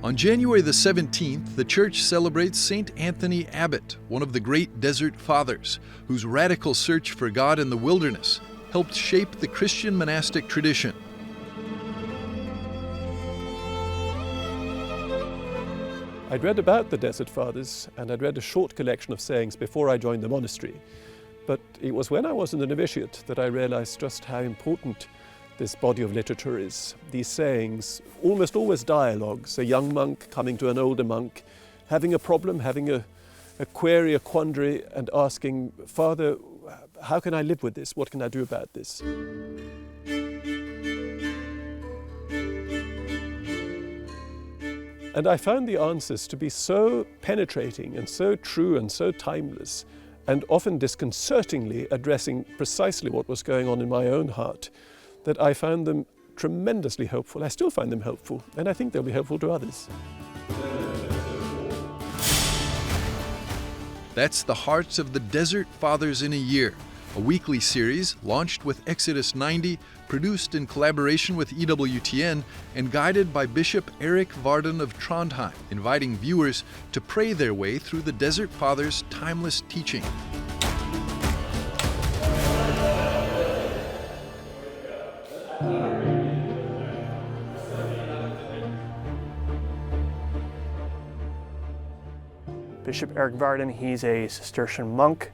On January the 17th, the church celebrates St. Anthony Abbot, one of the great desert fathers, whose radical search for God in the wilderness helped shape the Christian monastic tradition. I'd read about the Desert Fathers, and I'd read a short collection of sayings before I joined the monastery. But it was when I was in the novitiate that I realized just how important this body of literature is. These sayings, almost always dialogues, a young monk coming to an older monk, having a problem, having a query, a quandary, and asking, "Father, how can I live with this? What can I do about this?" And I found the answers to be so penetrating and so true and so timeless, and often disconcertingly addressing precisely what was going on in my own heart, that I found them tremendously helpful. I still find them helpful, and I think they'll be helpful to others. That's the Hearts of the Desert Fathers in a Year, a weekly series launched with Exodus 90, produced in collaboration with EWTN, and guided by Bishop Erik Varden of Trondheim, inviting viewers to pray their way through the Desert Fathers' timeless teaching. Bishop Erik Varden, he's a Cistercian monk,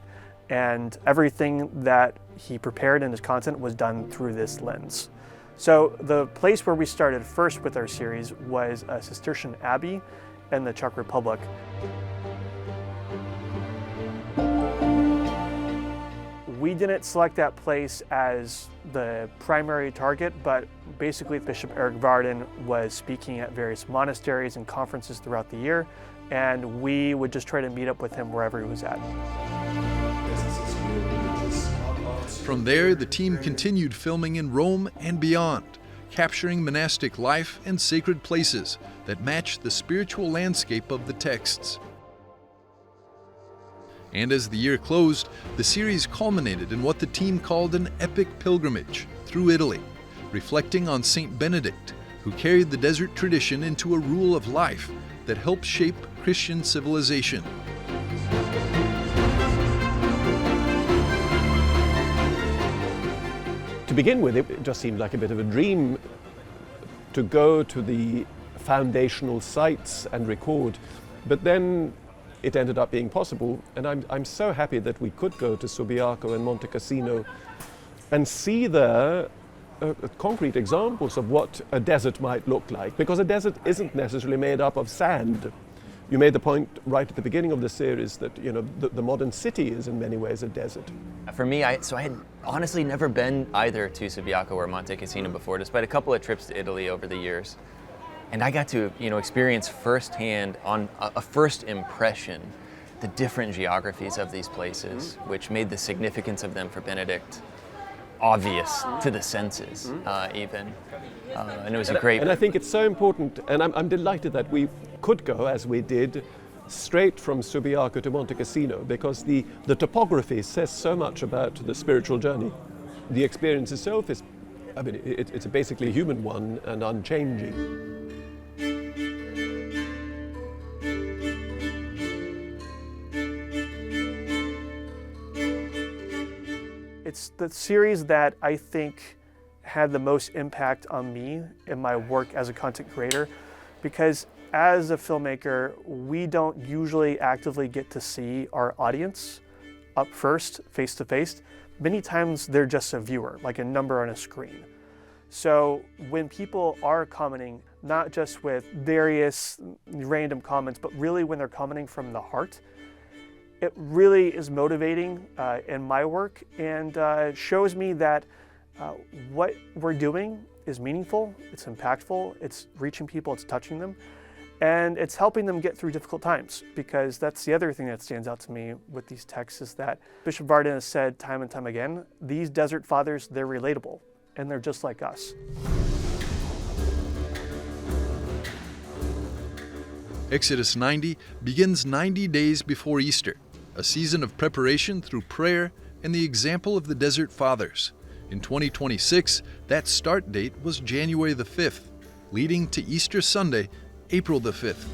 and everything that he prepared in his content was done through this lens. So the place where we started first with our series was a Cistercian abbey in the Czech Republic. We didn't select that place as the primary target, but basically Bishop Erik Varden was speaking at various monasteries and conferences throughout the year, and we would just try to meet up with him wherever he was at. From there, the team continued filming in Rome and beyond, capturing monastic life and sacred places that match the spiritual landscape of the texts. And as the year closed, the series culminated in what the team called an epic pilgrimage through Italy, reflecting on Saint Benedict, who carried the desert tradition into a rule of life that helped shape Christian civilization. To begin with, it just seemed like a bit of a dream to go to the foundational sites and record, but then it ended up being possible, and I'm so happy that we could go to Subiaco and Monte Cassino and see there concrete examples of what a desert might look like, because a desert isn't necessarily made up of sand. You made the point right at the beginning of the series that, you know, the modern city is in many ways a desert. For me, I had honestly never been either to Subiaco or Monte Cassino before, despite a couple of trips to Italy over the years. And I got to, experience firsthand, on a first impression, the different geographies of these places, which made the significance of them for Benedict obvious to the senses, even. And it was a great... And I think it's so important, and I'm delighted that we could go, as we did, straight from Subiaco to Monte Cassino, because the topography says so much about the spiritual journey. The experience itself is, it's basically a human one and unchanging. It's the series that I think had the most impact on me in my work as a content creator, because as a filmmaker, we don't usually actively get to see our audience up first, face to face. Many times they're just a viewer, like a number on a screen. So when people are commenting, not just with various random comments, but really when they're commenting from the heart, it really is motivating in my work, and shows me that what we're doing is meaningful, it's impactful, it's reaching people, it's touching them, and it's helping them get through difficult times. Because that's the other thing that stands out to me with these texts, is that Bishop Varden has said time and time again, these desert fathers, they're relatable, and they're just like us. Exodus 90 begins 90 days before Easter, a season of preparation through prayer and the example of the Desert Fathers. In 2026, that start date was January the 5th, leading to Easter Sunday April the 5th.